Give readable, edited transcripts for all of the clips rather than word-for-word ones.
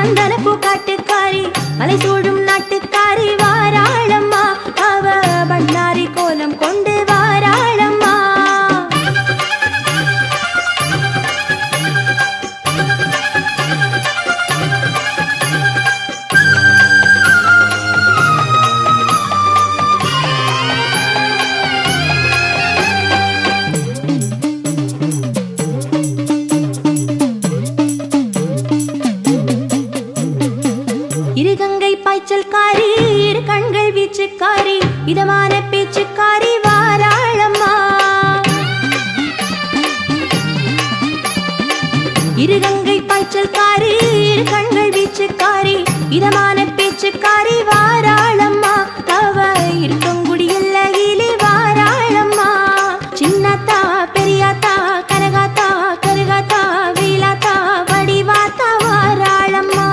சந்தனப்பூ காட்டுக்காரி மலை சூடும் நாட்டுக்காரி வாராளம்மா அவ பண்ணாரி கோலம் கொண்டு வாராளம்மா. இருகங்கை பாய்ச்சல்காரி இரு கண்கள் வீச்சுக்காரி இதமான பேச்சுக்காரி வாராளம்மா. இருகங்கை பாய்ச்சல்காரி இரு கண்கள் வீச்சுக்காரி இதமான பேச்சுக்காரி வாராளம்மா அவ இருக்கங்குடி எல்லையிலே வாராளம்மா. சின்னத்தா பெரியாத்தா கனகாத்தா கருகாத்தா வீலாத்தா வடிவாத்தா வாராளம்மா.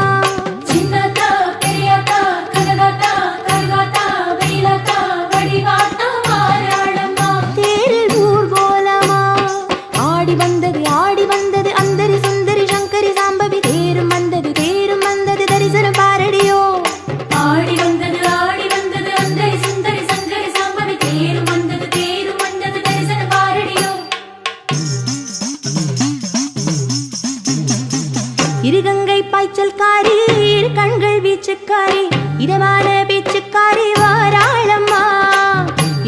இருகங்கை பாய்ச்சல்காரி இரு கண்கள் வீச்சுக்காரி இதமான பேச்சுக்காரி வாராளம்மா.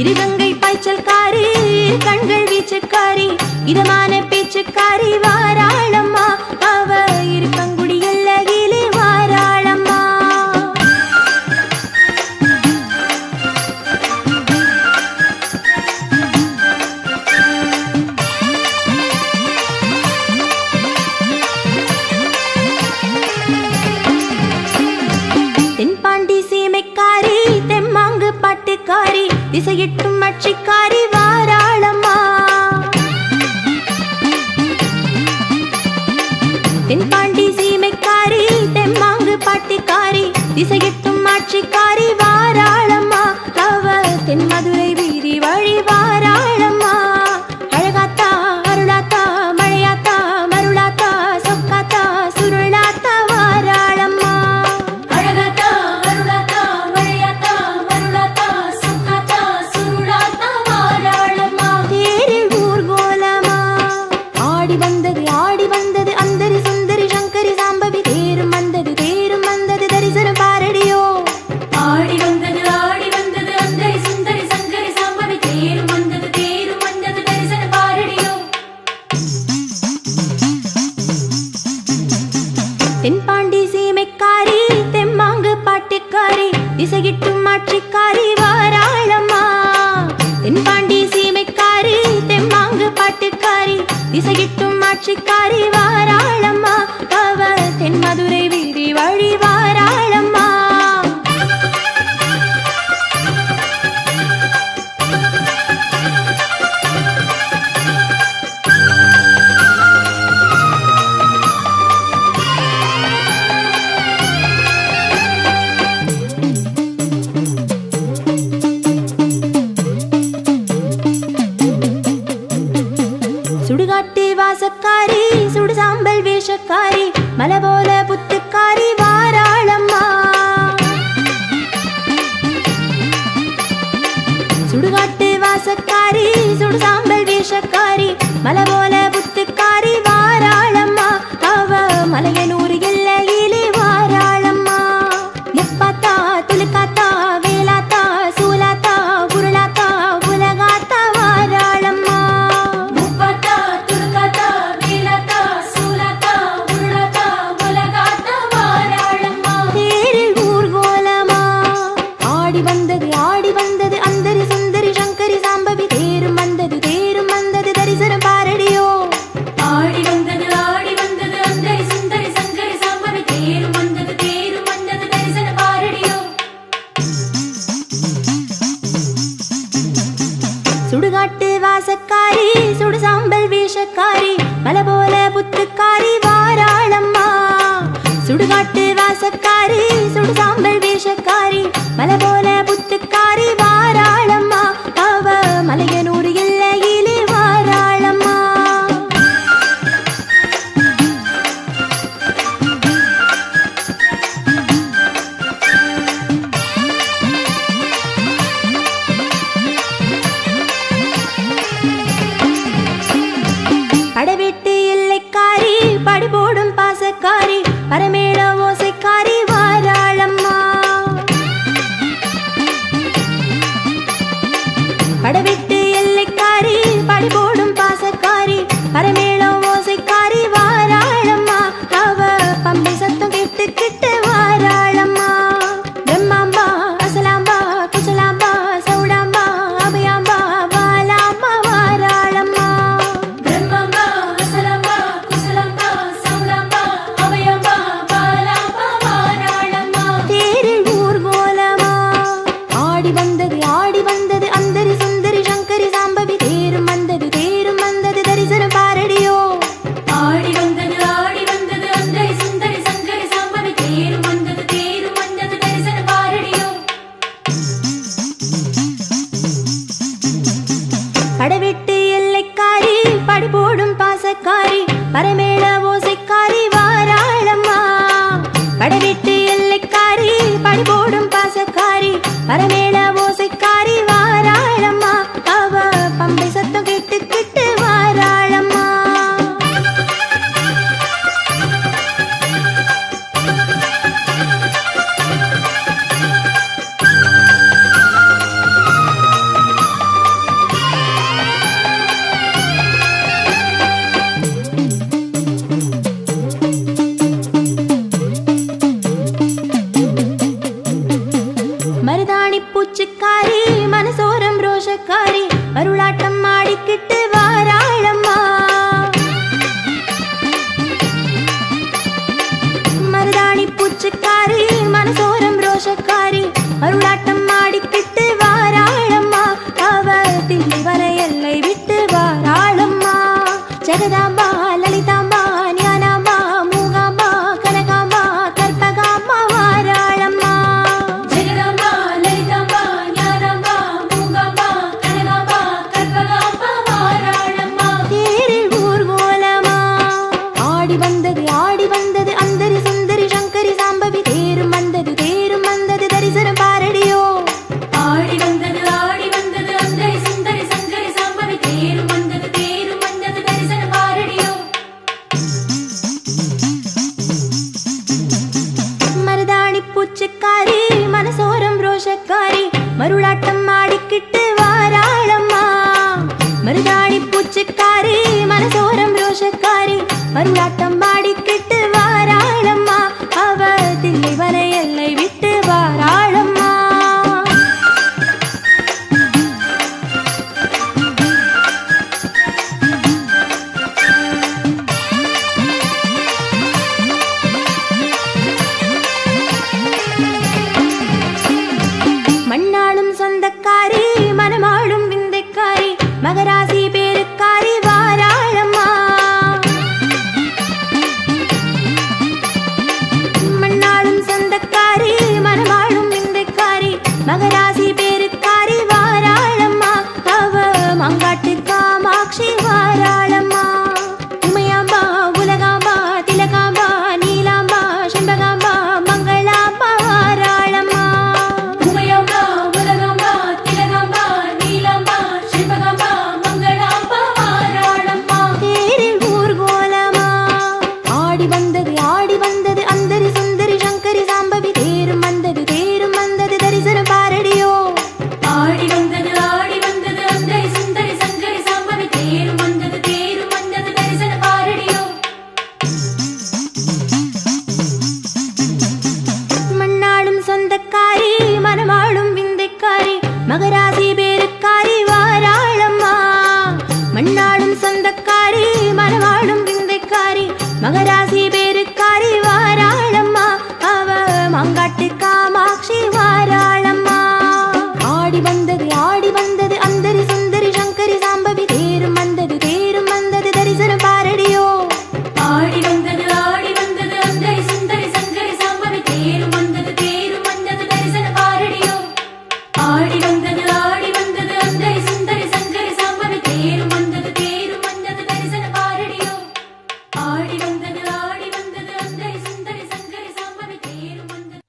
இருகங்கை பாய்ச்சல்காரி இரு கண்கள் வீச்சுக்காரி இதமான பேச்சுக்காரி வாராளம்மா அவ இருக்கங்குடி எல்லையிலே வாராளம்மா. தென்பாண்டி சீமைக்காரி தெம்மாங்கு பாட்டுக்காரி திசையிட்டும் அட்சிக்காரி வாராளம்மா. தென்பாண்டி சீமைக்காரி தெம்மாங்கு பாட்டுக்காரி திசையிட்டும் ஆட்சிக்காரி வாராளம்மா அவ தென்மதுரை வீதி வழி வாராளம்மா. அழகாத்தா அருளாத்தா மழையாத்தா மருளாத்தா சொக்காத்தா சுருளாத்தா வாராளம்மா. தென்பாண்டி சீமைக்காரி தெம்மாங்கு பாட்டுக்காரி திசையிட்டும் ஆட்சிக்காரி வாராளம்மா. தென்பாண்டி சீமைக்காரி தெம்மாங்கு பாட்டுக்காரி திசையிட்டும் ஆட்சிக்காரி வாராளம்மா அவ தென்மதுரை வீதி வழி வாராளம்மா. சுடுகாட்டு வாசக்காரி சுடு சாம்பல் வேஷக்காரி மலை போல புத்துக்காரி வாராளம்மா. சுடுகாட்டு வாசக்காரி சுடு சாம்பல் வேஷக்காரி மலை போல புத்துக்காரி வாராளம்மா அவ மலையனூர் எல்லையிலே வாராளம்மா. முப்பாத்தா துலுக்காத்தா வேலாத்தா சூலாத்தா உருளாத்தா உலகாத்தா வாராளம்மா. சுடுகாட்டு வாசக்காரி சுடு சாம்பல் வேஷக்காரி மலை போல புத்துக்காரி வாராளம்மா. சுடுகாட்டு வாசக்காரி சுடு சாம்பல் வேஷக்காரி மலை போல புத்துக்காரி வாராளம்மா அவ மலையனூர் எல்லையிலே வாராளம்மா. பரமேள ஓசைக்காரி வாராளம்மா, அவ பம்பை சத்தம் கேட்டுக்கிட்டு வாராளம்மா. மருதாணி பூச்சிக்காரி மனசோரம் ரோஷக்காரி அருளாட்டம் ஆடிக்கிட்டு வாராளம்மா. மருதாணி பூச்சிக்காரி மனசோரம் ரோஷக்காரி அருளாட்டம் ஆடிக்கிட்டு வாராளம்மா, அவ தில்லி வரை எல்லை விட்டு வாராளம்மா. ஜெகதாம்பா லலிதாம்பா ஞானாம்பா மூகாம்பா கனகாம்பா கற்பகாம்பா வாராளம்மா. ஜெகதாம்பா லலிதாம்பா ஞானாம்பா மூகாம்பா கனகாம்பா கற்பகாம்பா வாராளம்மா. தேரில் ஊர்கோலமா ஆடி வந்தது அந்தரி சுந்தரி சங்கரி சாம்பவி, தேரும் வந்தது தரிசனம் பாரடியோ. ஆடி வந்தது அந்தரி சுந்தரி சங்கரி சாம்பவி, தேரும் வந்தது தரிசனம் பாரடியோ. மருதாணி பூச்சிக்காரி மனசோரம் ரோஷக்காரி மருளாட்டம் ஆடிக்கிட்டு வாராளம்மா. மருதாணி பூச்சிக்காரி மனசோரம் ரோஷக்காரி மருளாட்டம் ஆடிக்கிட்டு வாராளம்மா, அவ தில்லை வரை எல்லை விட்டு வாராளம்மா. மண்ணாளும் சொந்தக்காரி மனமாளும் விந்தைக்காரி மகராசி பேருக்காரி வாராளம்மா. மண்ணாளும் சொந்தக்காரி மனமாளும் விந்தைக்காரி மகராசி பேருக்காரி வாராளம்மா, அவ மங்காட்டு காமாட்சி வாராளம்மா. உமையாம்பா உலகாம்பா திலகாம்பா நீலாம்பா செண்பகாம்பா மங்களாம்பா வாராளம்மா. உமையாம்பா உலகாம்பா திலகாம்பா நீலாம்பா செண்பகாம்பா மங்களாம்பா வாராளம்மா. தேரில் ஊர்கோலமா ஆடி வந்தது அந்தரி சுந்தரி சங்கரி சாம்பவி, தேரும் வந்தது தரிசனம் பாரடியோ. ஆடி வந்தது அந்தரி சுந்தரி சங்கரி சாம்பவி, தேரும் வந்தது தரிசனம் பாரடியோ. மண்ணாளும் சொந்தக்காரி மனமாளும் விந்தைக்காரி மகராசி பேருக்காரி வாராளம்மா. மண்ணாளும் சொந்தக்காரி மனமாளும் விந்தைக்காரி மகராசி பேருக்காரி வாராளம்மா, அவ மங்காட்டு காமாட்சி வாராளம்மா. ஆடி வந்தது அந்தரி சுந்தரி சங்கரி சாம்பவி, தேரும் வந்தது தரிசனம் பாரடியோ. ஆடி வந்தது அந்தரி சுந்தரி சங்கரி சாம்பவி, தேரும் வந்தது தரிசனம் பாரடியோ. ஆடி வந்தது அந்தரி சுந்தரி சங்கரி சாம்பவி, தேரும் வந்தது தரிசனம் பாரடியோ. ஆடி வந்தது அந்தரி சுந்தரி சங்கரி சாம்பவி, தேரும் வந்தது.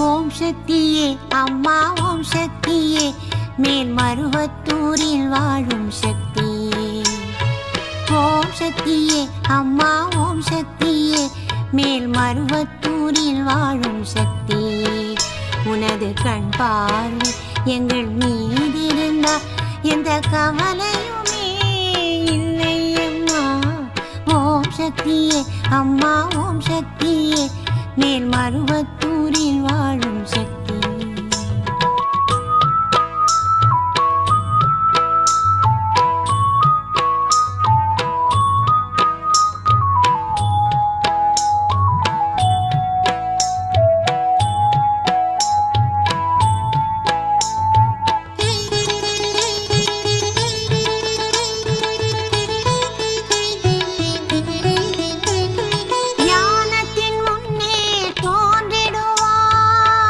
ஓம் சக்தியே அம்மா ஓம் சக்தியே, மேல் மருவத்தூரில் வாழும் சக்தியே. ஓம் சக்தியே அம்மா ஓம் சக்தியே, மேல் மருவத்தூரில் வாழும் சக்தியே. உனது கண் பார்வை எங்கள் மீதிருந்தா எந்த கவலையுமே இல்லை அம்மா. ஓம் சக்தியே அம்மா ஓம் சக்தியே, மேல் மருவத்தூரில் வாழும் சக்தி. ஞானத்தின் முன்னே தோன்றிடுவார்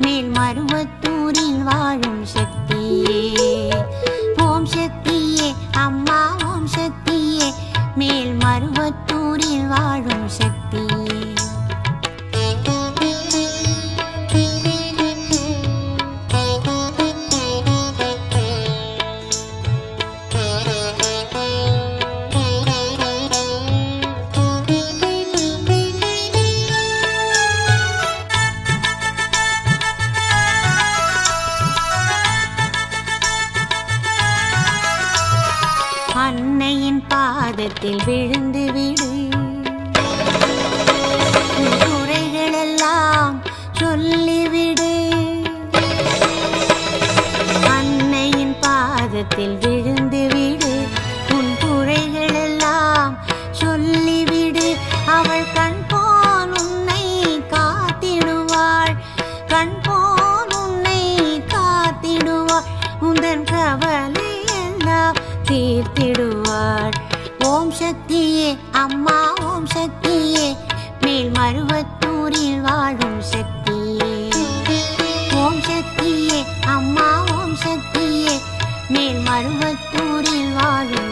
மேல் மருவத்தூரில் வாழும் சக்தியே ஓம் சக்தியே அம்மா ஓம் சக்தியே மேல் மருவத்தூரில் வாழும் சக்தியே அன்னையின் பாதத்தில் விழுந்து விடு குறைகளெல்லாம் சொல்லிவிடு அன்னையின் பாதத்தில் விழுந்து விடு உன் குறைகளெல்லாம் சொல்லிவிடு அவள் கண் போல் உன்னை காத்திடுவாள் கண் போல் உன்னை காத்திடுவாள் உந்தன் கவலை எல்லாம் தீர்த்திடுவாள் ஓம் சக்தியே அம்மா ஓம் சக்தியே மேல் மருவத்தூரில் வாழும் சக்தியே ஓம் சக்தியே அம்மா ஓம் சக்தியே மேல் மருவத்தூரில் வாழும்